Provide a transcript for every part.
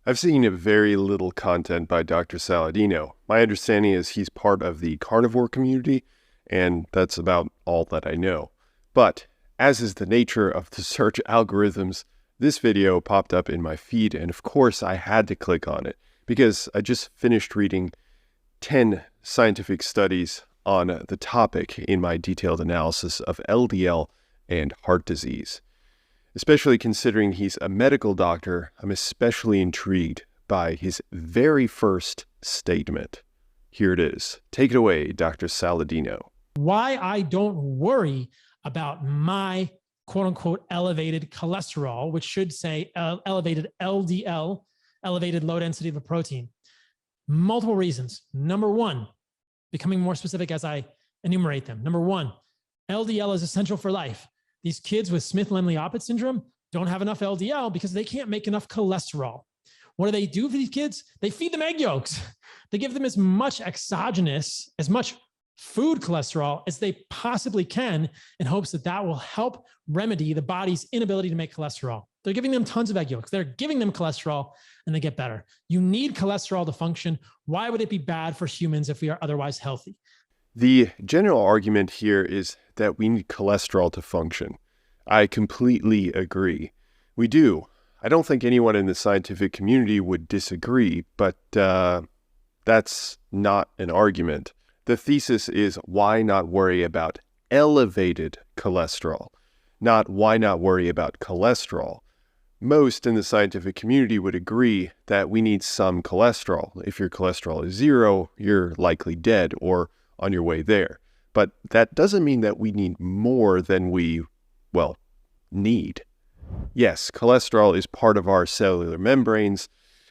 I've seen very little content by Dr. Saladino. My understanding is he's part of the carnivore community, and that's about all that I know. But, as is the nature of the search algorithms, this video popped up in my feed, and of course I had to click on it, because I just finished reading 10 scientific studies on the topic in my detailed analysis of LDL and heart disease. Especially considering he's a medical doctor, I'm especially intrigued by his very first statement. Here it is. Take it away, Dr. Saladino. Why I don't worry about my quote unquote elevated cholesterol, which should say elevated LDL, elevated low density lipoprotein. Multiple reasons. Number one, becoming more specific as I enumerate them. Number one, LDL is essential for life. These kids with Smith-Lemli-Opitz syndrome don't have enough LDL because they can't make enough cholesterol. What do they do for these kids? They feed them egg yolks. They give them as much exogenous, as much food cholesterol as they possibly can in hopes that that will help remedy the body's inability to make cholesterol. They're giving them tons of egg yolks. They're giving them cholesterol and they get better. You need cholesterol to function. Why would it be bad for humans if we are otherwise healthy? The general argument here is that we need cholesterol to function. I completely agree. We do. I don't think anyone in the scientific community would disagree, but that's not an argument. The thesis is why not worry about elevated cholesterol, not why not worry about cholesterol. Most in the scientific community would agree that we need some cholesterol. If your cholesterol is 0, you're likely dead or on your way there. But that doesn't mean that we need more than we, need. Yes, cholesterol is part of our cellular membranes,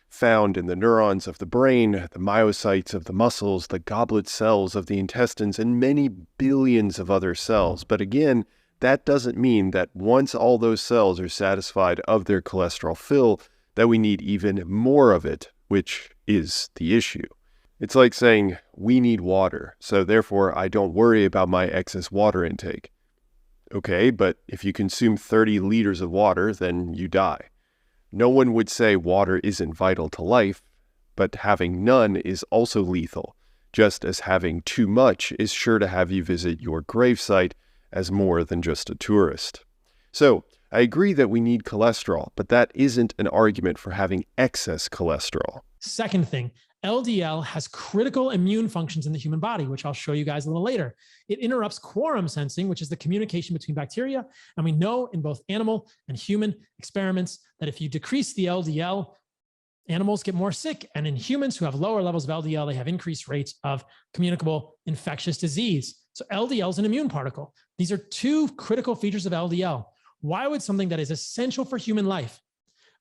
found in the neurons of the brain, the myocytes of the muscles, the goblet cells of the intestines, and many billions of other cells. But again, that doesn't mean that once all those cells are satisfied of their cholesterol fill, that we need even more of it, which is the issue. It's like saying, we need water, so therefore I don't worry about my excess water intake. Okay, but if you consume 30 liters of water, then you die. No one would say water isn't vital to life, but having none is also lethal, just as having too much is sure to have you visit your gravesite as more than just a tourist. So, I agree that we need cholesterol, but that isn't an argument for having excess cholesterol. Second thing, LDL has critical immune functions in the human body, which I'll show you guys a little later. It interrupts quorum sensing, which is the communication between bacteria. And we know in both animal and human experiments that if you decrease the LDL, animals get more sick. And in humans who have lower levels of LDL, they have increased rates of communicable infectious disease. So LDL is an immune particle. These are two critical features of LDL. Why would something that is essential for human life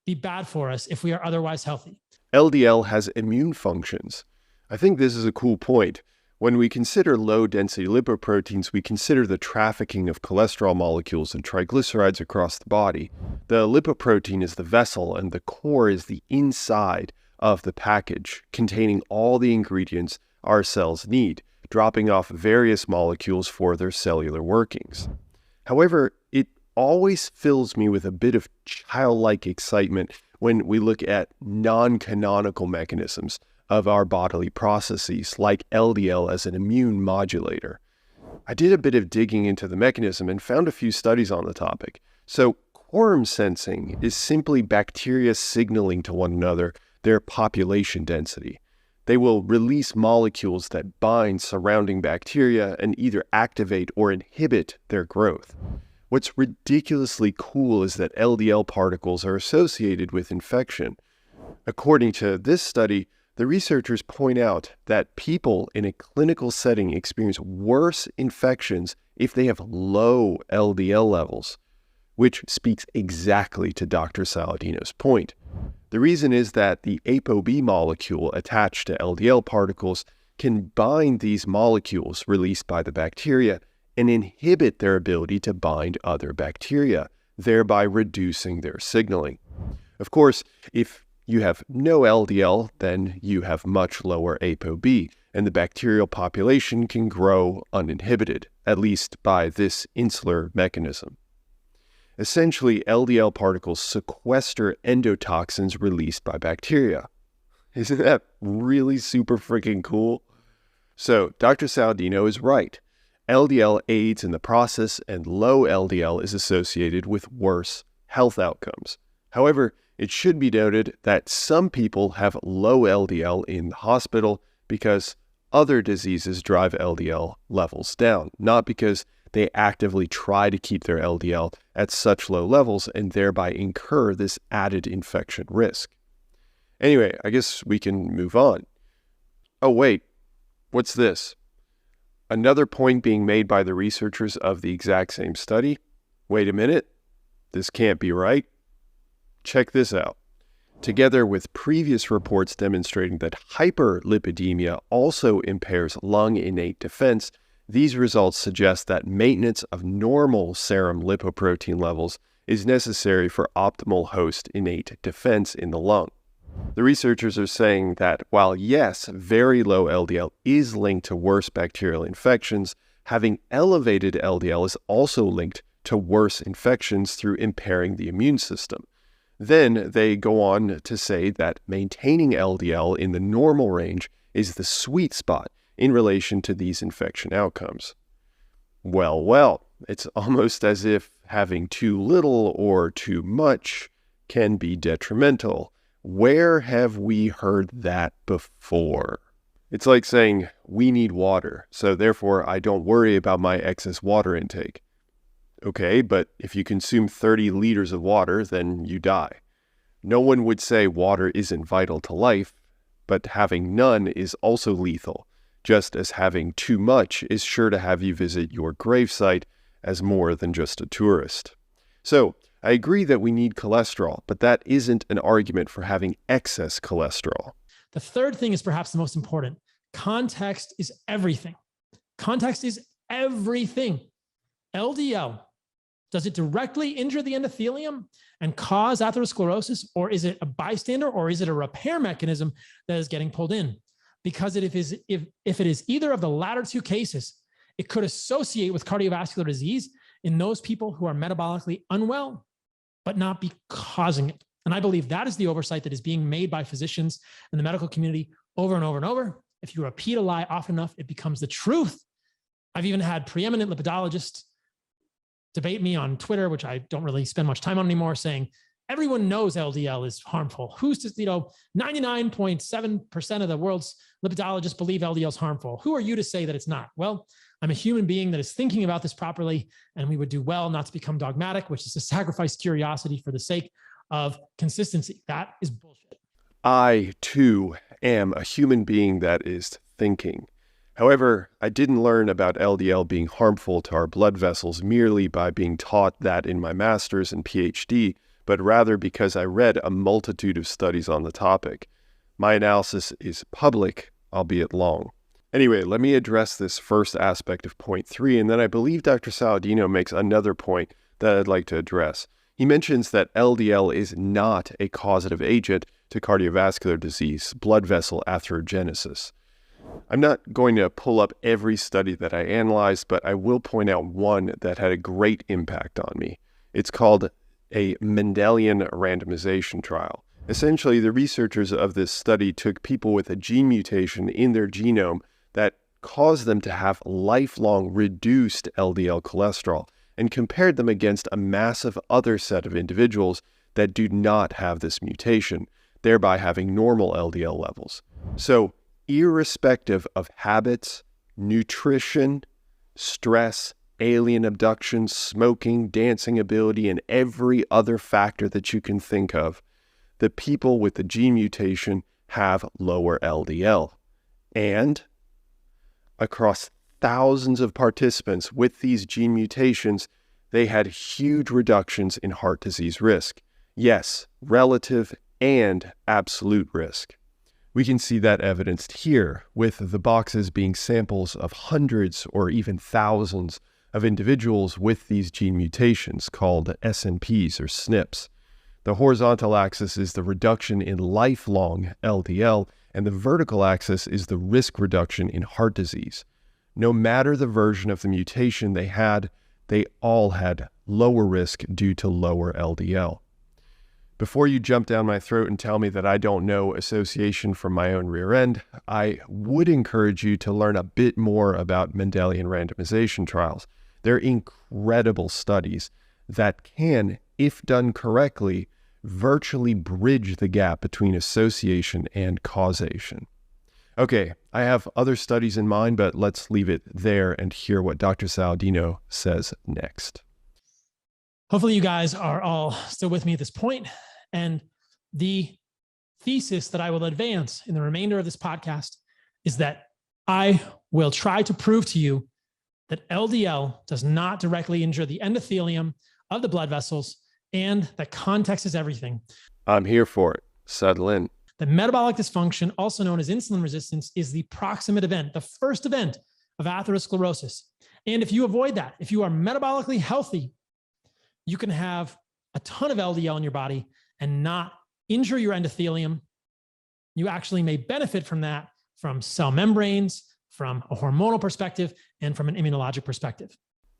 be bad for us if we are otherwise healthy? LDL has immune functions. I think this is a cool point. When we consider low-density lipoproteins, we consider the trafficking of cholesterol molecules and triglycerides across the body. The lipoprotein is the vessel, and the core is the inside of the package, containing all the ingredients our cells need, dropping off various molecules for their cellular workings. However, it always fills me with a bit of childlike excitement when we look at non-canonical mechanisms of our bodily processes, like LDL as an immune modulator. I did a bit of digging into the mechanism and found a few studies on the topic. So, quorum sensing is simply bacteria signaling to one another their population density. They will release molecules that bind surrounding bacteria and either activate or inhibit their growth. What's ridiculously cool is that LDL particles are associated with infection. According to this study, the researchers point out that people in a clinical setting experience worse infections if they have low LDL levels, which speaks exactly to Dr. Saladino's point. The reason is that the ApoB molecule attached to LDL particles can bind these molecules released by the bacteria and inhibit their ability to bind other bacteria, thereby reducing their signaling. Of course, if you have no LDL, then you have much lower ApoB, and the bacterial population can grow uninhibited, at least by this insular mechanism. Essentially, LDL particles sequester endotoxins released by bacteria. Isn't that really super freaking cool? So, Dr. Saladino is right. LDL aids in the process, and low LDL is associated with worse health outcomes. However, it should be noted that some people have low LDL in the hospital because other diseases drive LDL levels down, not because they actively try to keep their LDL at such low levels and thereby incur this added infection risk. Anyway, I guess we can move on. Oh, wait, what's this? Another point being made by the researchers of the exact same study. Wait a minute, this can't be right. Check this out. Together with previous reports demonstrating that hyperlipidemia also impairs lung innate defense, these results suggest that maintenance of normal serum lipoprotein levels is necessary for optimal host innate defense in the lung. The researchers are saying that while yes, very low LDL is linked to worse bacterial infections, having elevated LDL is also linked to worse infections through impairing the immune system. Then they go on to say that maintaining LDL in the normal range is the sweet spot in relation to these infection outcomes. Well, it's almost as if having too little or too much can be detrimental. Where have we heard that before? It's like saying, we need water, so therefore I don't worry about my excess water intake. Okay, but if you consume 30 liters of water, then you die. No one would say water isn't vital to life, but having none is also lethal, just as having too much is sure to have you visit your gravesite as more than just a tourist. So, I agree that we need cholesterol, but that isn't an argument for having excess cholesterol. The third thing is perhaps the most important. Context is everything. Context is everything. LDL, does it directly injure the endothelium and cause atherosclerosis, or is it a bystander, or is it a repair mechanism that is getting pulled in? Because if it is either of the latter two cases, it could associate with cardiovascular disease in those people who are metabolically unwell, but not be causing it. And I believe that is the oversight that is being made by physicians and the medical community over and over and over. If you repeat a lie often enough, it becomes the truth. I've even had preeminent lipidologists debate me on Twitter, which I don't really spend much time on anymore, saying everyone knows LDL is harmful. Who's to, 99.7% of the world's lipidologists believe LDL is harmful. Who are you to say that it's not? Well, I'm a human being that is thinking about this properly, and we would do well not to become dogmatic, which is to sacrifice curiosity for the sake of consistency. That is bullshit. I, too, am a human being that is thinking. However, I didn't learn about LDL being harmful to our blood vessels merely by being taught that in my master's and PhD, but rather because I read a multitude of studies on the topic. My analysis is public, albeit long. Anyway, let me address this first aspect of point 3, and then I believe Dr. Saladino makes another point that I'd like to address. He mentions that LDL is not a causative agent to cardiovascular disease, blood vessel atherogenesis. I'm not going to pull up every study that I analyzed, but I will point out one that had a great impact on me. It's called a Mendelian randomization trial. Essentially, the researchers of this study took people with a gene mutation in their genome that caused them to have lifelong reduced LDL cholesterol and compared them against a massive other set of individuals that do not have this mutation, thereby having normal LDL levels. So, irrespective of habits, nutrition, stress, alien abduction, smoking, dancing ability, and every other factor that you can think of, the people with the gene mutation have lower LDL. And across thousands of participants with these gene mutations, they had huge reductions in heart disease risk. Yes, relative and absolute risk. We can see that evidenced here, with the boxes being samples of hundreds or even thousands of individuals with these gene mutations called SNPs or SNPs. The horizontal axis is the reduction in lifelong LDL, and the vertical axis is the risk reduction in heart disease. No matter the version of the mutation they all had lower risk due to lower LDL. Before you jump down my throat and tell me that I don't know association from my own rear end, I would encourage you to learn a bit more about Mendelian randomization trials. They're incredible studies that can, if done correctly, virtually bridge the gap between association and causation. Okay, I have other studies in mind, but let's leave it there and hear what Dr. Saladino says next. Hopefully you guys are all still with me at this point. And the thesis that I will advance in the remainder of this podcast is that I will try to prove to you that LDL does not directly injure the endothelium of the blood vessels and that context is everything. I'm here for it. Settle in. The metabolic dysfunction, also known as insulin resistance, is the proximate event, the first event of atherosclerosis. And if you avoid that, if you are metabolically healthy, you can have a ton of LDL in your body and not injure your endothelium. You actually may benefit from that from cell membranes, from a hormonal perspective, and from an immunologic perspective.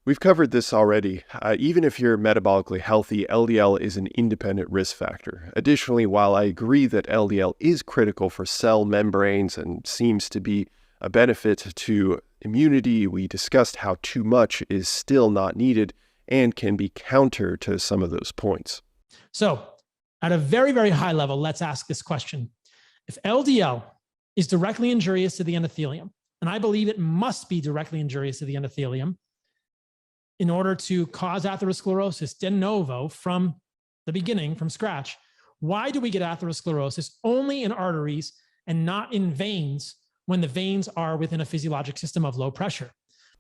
We've covered this already. Even if you're metabolically healthy, LDL is an independent risk factor. Additionally, while I agree that LDL is critical for cell membranes and seems to be a benefit to immunity, we discussed how too much is still not needed and can be counter to some of those points. So, at a very, very high level, let's ask this question. If LDL is directly injurious to the endothelium, and I believe it must be directly injurious to the endothelium in order to cause atherosclerosis de novo from the beginning, from scratch, why do we get atherosclerosis only in arteries and not in veins when the veins are within a physiologic system of low pressure?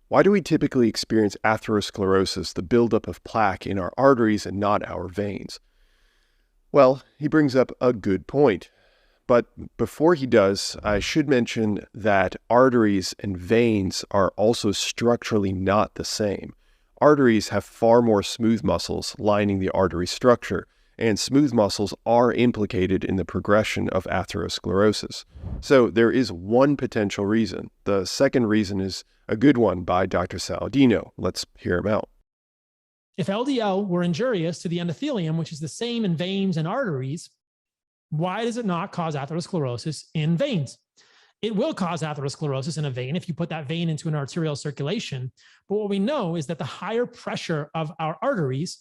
Why do we typically experience atherosclerosis, the buildup of plaque in our arteries and not our veins? Well, he brings up a good point. But before he does, I should mention that arteries and veins are also structurally not the same. Arteries have far more smooth muscles lining the artery structure, and smooth muscles are implicated in the progression of atherosclerosis. So there is one potential reason. The second reason is a good one by Dr. Saladino. Let's hear him out. If LDL were injurious to the endothelium, which is the same in veins and arteries, why does it not cause atherosclerosis in veins? It will cause atherosclerosis in a vein if you put that vein into an arterial circulation. But what we know is that the higher pressure of our arteries,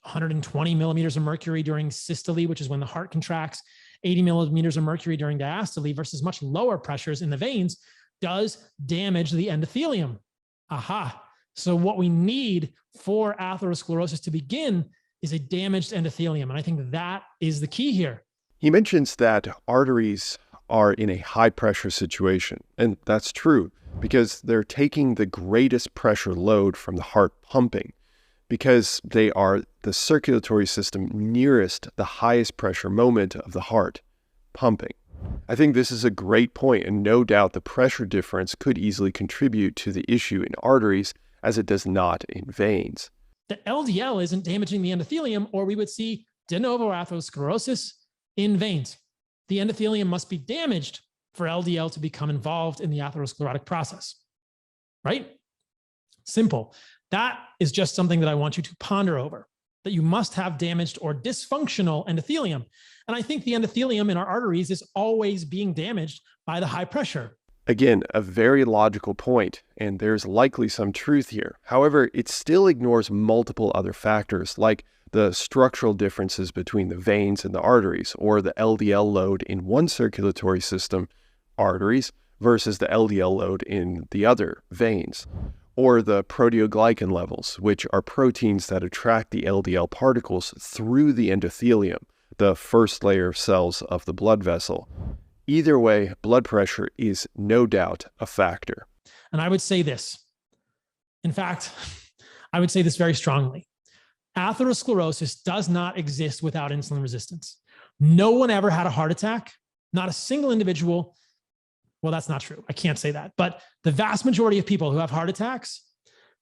120 millimeters of mercury during systole, which is when the heart contracts, 80 millimeters of mercury during diastole versus much lower pressures in the veins, does damage the endothelium. Aha. So what we need for atherosclerosis to begin is a damaged endothelium. And I think that is the key here. He mentions that arteries are in a high pressure situation. And that's true because they're taking the greatest pressure load from the heart pumping because they are the circulatory system nearest the highest pressure moment of the heart pumping. I think this is a great point, and no doubt the pressure difference could easily contribute to the issue in arteries as it does not in veins. The LDL isn't damaging the endothelium, or we would see de novo atherosclerosis in veins. The endothelium must be damaged for LDL to become involved in the atherosclerotic process, right? Simple. That is just something that I want you to ponder over, that you must have damaged or dysfunctional endothelium. And I think the endothelium in our arteries is always being damaged by the high pressure. Again, a very logical point, and there's likely some truth here. However, it still ignores multiple other factors, like the structural differences between the veins and the arteries, or the LDL load in one circulatory system, arteries, versus the LDL load in the other, veins, or the proteoglycan levels, which are proteins that attract the LDL particles through the endothelium, the first layer of cells of the blood vessel. Either way, blood pressure is no doubt a factor. And I would say this. In fact, I would say this very strongly. Atherosclerosis does not exist without insulin resistance. No one ever had a heart attack, not a single individual. Well, that's not true. I can't say that. But the vast majority of people who have heart attacks,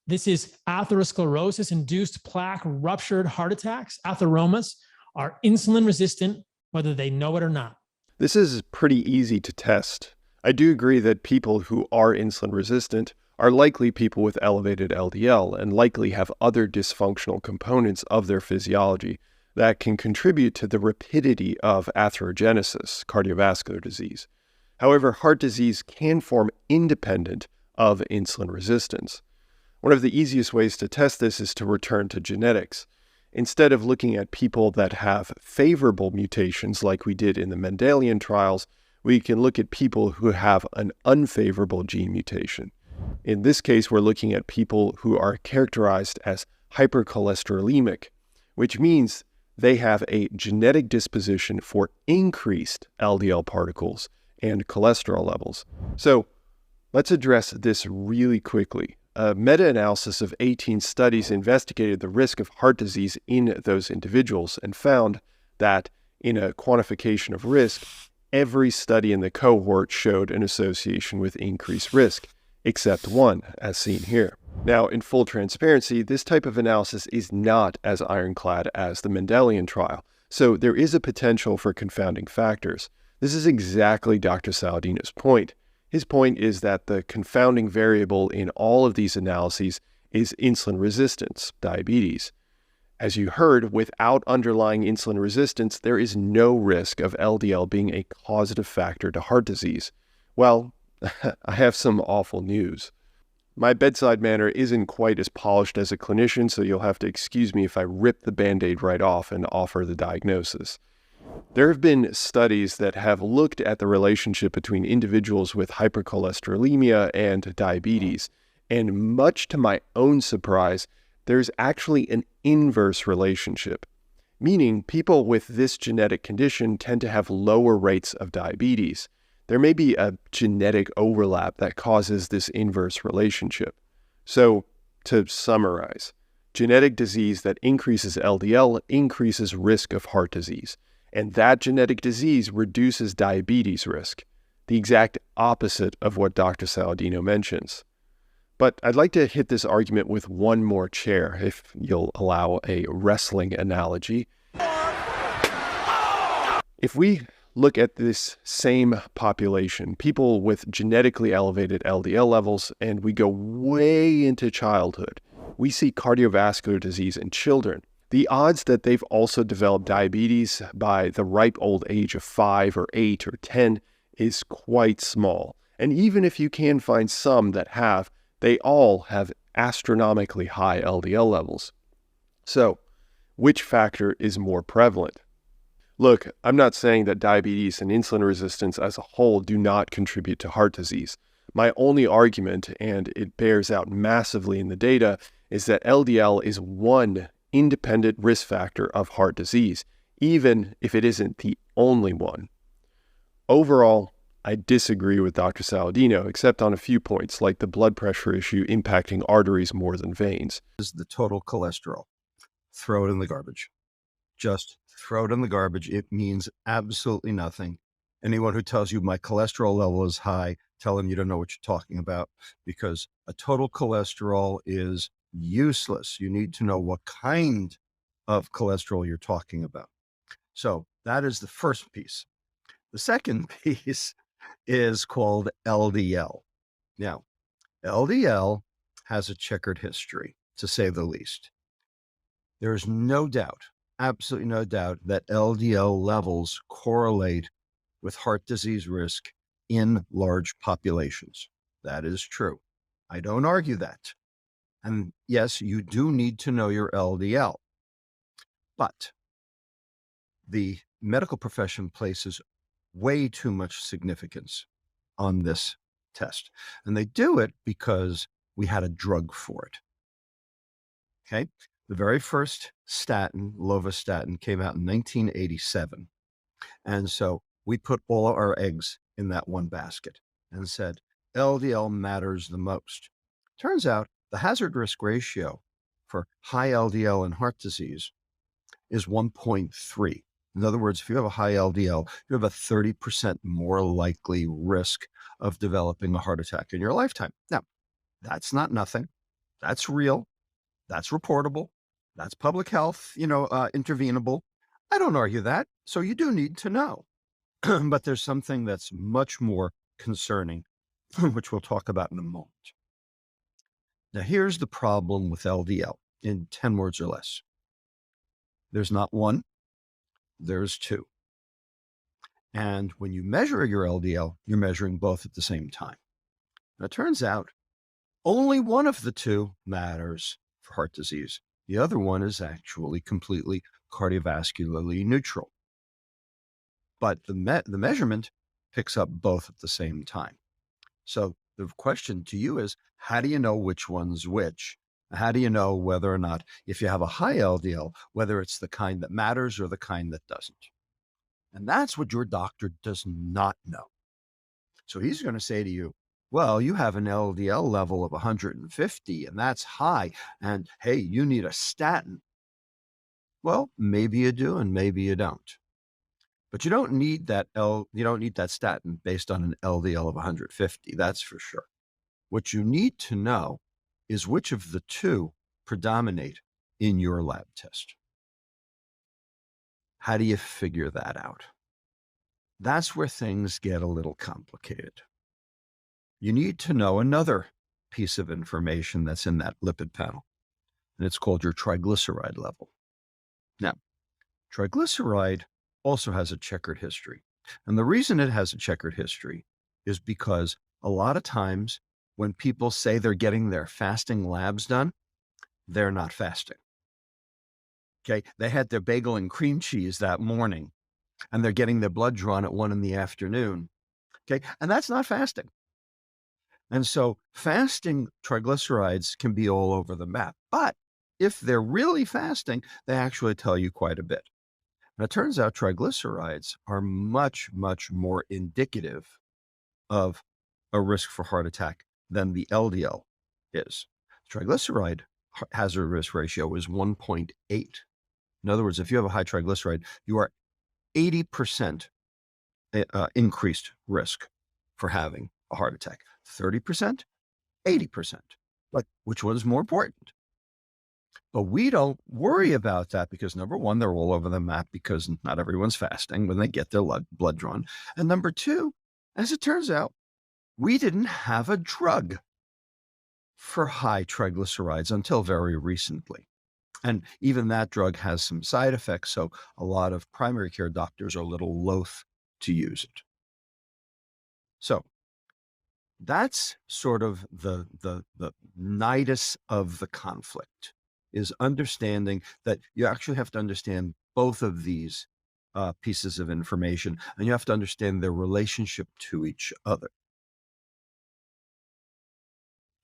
this is atherosclerosis-induced plaque ruptured heart attacks, atheromas, are insulin resistant, whether they know it or not. This is pretty easy to test. I do agree that people who are insulin resistant are likely people with elevated LDL and likely have other dysfunctional components of their physiology that can contribute to the rapidity of atherogenesis, cardiovascular disease. However, heart disease can form independent of insulin resistance. One of the easiest ways to test this is to return to genetics. Instead of looking at people that have favorable mutations like we did in the Mendelian trials, we can look at people who have an unfavorable gene mutation. In this case, we're looking at people who are characterized as hypercholesterolemic, which means they have a genetic disposition for increased LDL particles and cholesterol levels. So let's address this really quickly. A meta-analysis of 18 studies investigated the risk of heart disease in those individuals and found that in a quantification of risk, every study in the cohort showed an association with increased risk, except one, as seen here. Now, in full transparency, this type of analysis is not as ironclad as the Mendelian trial, so there is a potential for confounding factors. This is exactly Dr. Saladino's point. His point is that the confounding variable in all of these analyses is insulin resistance, diabetes. As you heard, without underlying insulin resistance, there is no risk of LDL being a causative factor to heart disease. Well, I have some awful news. My bedside manner isn't quite as polished as a clinician, so you'll have to excuse me if I rip the Band-Aid right off and offer the diagnosis. There have been studies that have looked at the relationship between individuals with hypercholesterolemia and diabetes, and much to my own surprise, there's actually an inverse relationship, meaning people with this genetic condition tend to have lower rates of diabetes. There may be a genetic overlap that causes this inverse relationship. So, to summarize, genetic disease that increases LDL increases risk of heart disease, and that genetic disease reduces diabetes risk, the exact opposite of what Dr. Saladino mentions. But I'd like to hit this argument with one more chair, if you'll allow a wrestling analogy. If we look at this same population, people with genetically elevated LDL levels, and we go way into childhood, we see cardiovascular disease in children. The odds that they've also developed diabetes by the ripe old age of 5 or 8 or 10 is quite small. And even if you can find some that have, they all have astronomically high LDL levels. So, which factor is more prevalent? Look, I'm not saying that diabetes and insulin resistance as a whole do not contribute to heart disease. My only argument, and it bears out massively in the data, is that LDL is one independent risk factor of heart disease, even if it isn't the only one. Overall, I disagree with Dr. Saladino, except on a few points, like the blood pressure issue impacting arteries more than veins. Is the total cholesterol. Throw it in the garbage. Just throw it in the garbage. It means absolutely nothing. Anyone who tells you my cholesterol level is high, tell them you don't know what you're talking about, because a total cholesterol is useless. You need to know what kind of cholesterol you're talking about. So that is the first piece. The second piece is called LDL. Now, LDL has a checkered history, to say the least. There is no doubt, absolutely no doubt, that LDL levels correlate with heart disease risk in large populations. That is true. I don't argue that. And yes, you do need to know your LDL. But the medical profession places way too much significance on this test. And they do it because we had a drug for it. Okay. The very first statin, lovastatin, came out in 1987. And so we put all our eggs in that one basket and said, LDL matters the most. Turns out the hazard risk ratio for high LDL and heart disease is 1.3. In other words, if you have a high LDL, you have a 30% more likely risk of developing a heart attack in your lifetime. Now, that's not nothing. That's real. That's reportable. That's public health, intervenable. I don't argue that. So you do need to know. But there's something that's much more concerning, which we'll talk about in a moment. Now, here's the problem with LDL in 10 words or less. There's not one, there's two. And when you measure your LDL, you're measuring both at the same time. Now, it turns out only one of the two matters for heart disease. The other one is actually completely cardiovascularly neutral. But the measurement picks up both at the same time. So the question to you is, how do you know which one's which? How do you know whether or not, if you have a high LDL, whether it's the kind that matters or the kind that doesn't? And that's what your doctor does not know. So he's going to say to you, well, you have an LDL level of 150 and that's high. And hey, you need a statin. Well, maybe you do and maybe you don't. But you don't need that statin based on an LDL of 150, that's for sure. What you need to know is which of the two predominate in your lab test. How do you figure that out? That's where things get a little complicated. You need to know another piece of information that's in that lipid panel, and it's called your triglyceride level. Now, triglyceride also has a checkered history. And the reason it has a checkered history is because a lot of times when people say they're getting their fasting labs done, they're not fasting. Okay. They had their bagel and cream cheese that morning and they're getting their blood drawn at 1 p.m. Okay. And that's not fasting. And so fasting triglycerides can be all over the map. But if they're really fasting, they actually tell you quite a bit. And it turns out triglycerides are much, much more indicative of a risk for heart attack than the LDL is. Triglyceride hazard risk ratio is 1.8. In other words, if you have a high triglyceride, you are 80% increased risk for having a heart attack. 30%, 80%. Like, which one's more important? But we don't worry about that because number one, they're all over the map because not everyone's fasting when they get their blood drawn. And number two, as it turns out, we didn't have a drug for high triglycerides until very recently. And even that drug has some side effects. So a lot of primary care doctors are a little loath to use it. So that's sort of the nidus of the conflict, is understanding that you actually have to understand both of these pieces of information, and you have to understand their relationship to each other.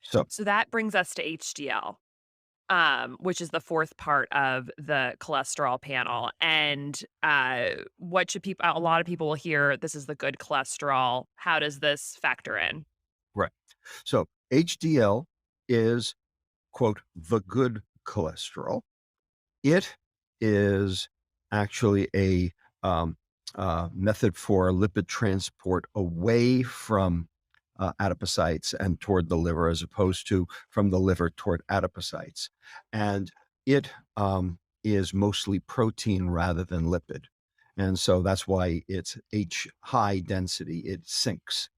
So that brings us to HDL, which is the fourth part of the cholesterol panel. And what should people? A lot of people will hear this is the good cholesterol. How does this factor in? Right. So HDL is, quote, the good cholesterol. It is actually a method for lipid transport away from adipocytes and toward the liver, as opposed to from the liver toward adipocytes. And it is mostly protein rather than lipid. And so that's why it's high density, it sinks.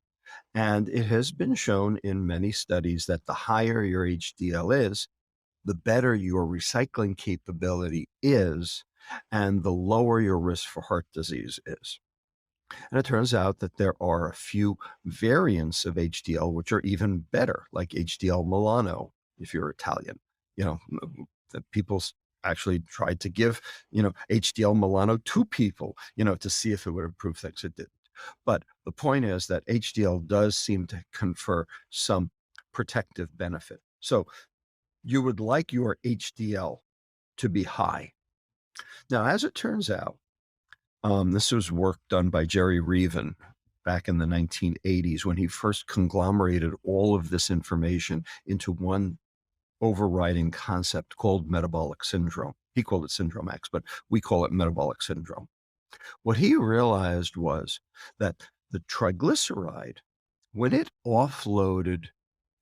And it has been shown in many studies that the higher your HDL is, the better your recycling capability is, and the lower your risk for heart disease is. And it turns out that there are a few variants of HDL which are even better, like HDL Milano, if you're Italian. You know, that people actually tried to give, HDL Milano to people, to see if it would improve things. It didn't. But the point is that HDL does seem to confer some protective benefit. So you would like your HDL to be high. Now, as it turns out, this was work done by Jerry Reaven back in the 1980s when he first conglomerated all of this information into one overriding concept called metabolic syndrome. He called it Syndrome X, but we call it metabolic syndrome. What he realized was that the triglyceride, when it offloaded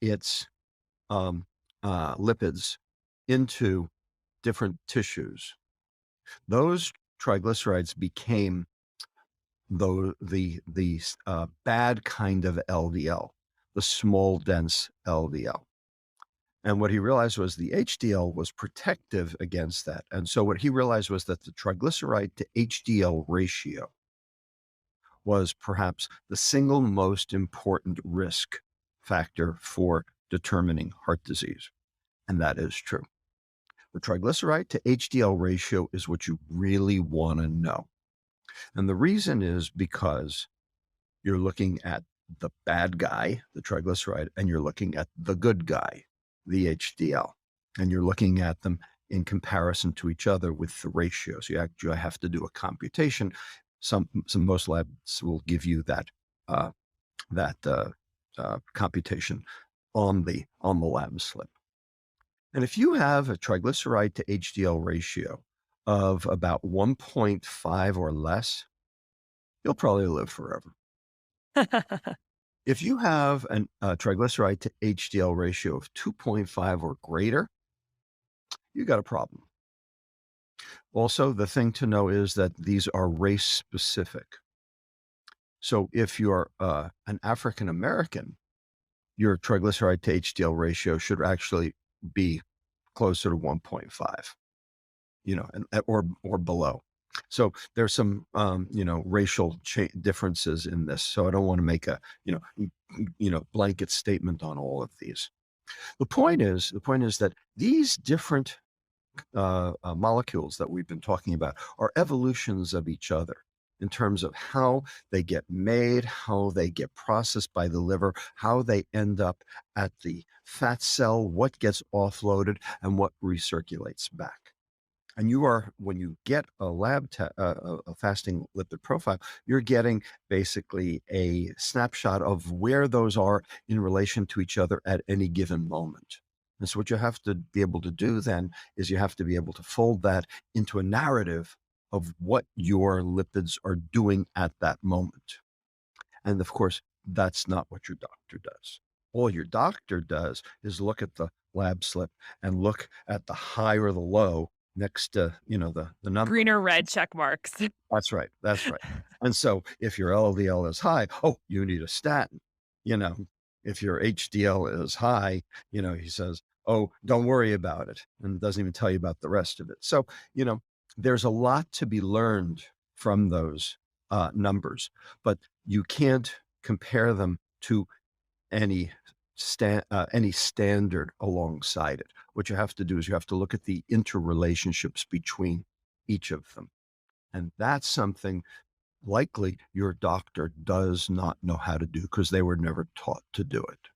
its lipids into different tissues, those triglycerides became the bad kind of LDL, the small dense LDL. And what he realized was the HDL was protective against that. And so what he realized was that the triglyceride to HDL ratio was perhaps the single most important risk factor for determining heart disease. And that is true. The triglyceride to HDL ratio is what you really want to know. And the reason is because you're looking at the bad guy, the triglyceride, and you're looking at the good guy, the HDL, and you're looking at them in comparison to each other with the ratios. You actually have to do a computation. Most labs will give you that computation on the lab slip. And if you have a triglyceride to HDL ratio of about 1.5 or less, you'll probably live forever. If you have a triglyceride to HDL ratio of 2.5 or greater, you got a problem. Also, the thing to know is that these are race specific. So if you're an African American, your triglyceride to HDL ratio should actually be closer to 1.5, or below. So there's some, racial differences in this. So I don't want to make a, blanket statement on all of these. The point is that these different molecules that we've been talking about are evolutions of each other in terms of how they get made, how they get processed by the liver, how they end up at the fat cell, what gets offloaded, and what recirculates back. And when you get a fasting lipid profile, you're getting basically a snapshot of where those are in relation to each other at any given moment. And so what you have to be able to do then is you have to be able to fold that into a narrative of what your lipids are doing at that moment. And of course, that's not what your doctor does. All your doctor does is look at the lab slip and look at the high or the low next to, the number. Green or red check marks. That's right. That's right. And so if your LDL is high, oh, you need a statin. If your HDL is high, he says, oh, don't worry about it, and doesn't even tell you about the rest of it. So, there's a lot to be learned from those numbers, but you can't compare them to any standard alongside it. What you have to do is you have to look at the interrelationships between each of them. And that's something likely your doctor does not know how to do because they were never taught to do it.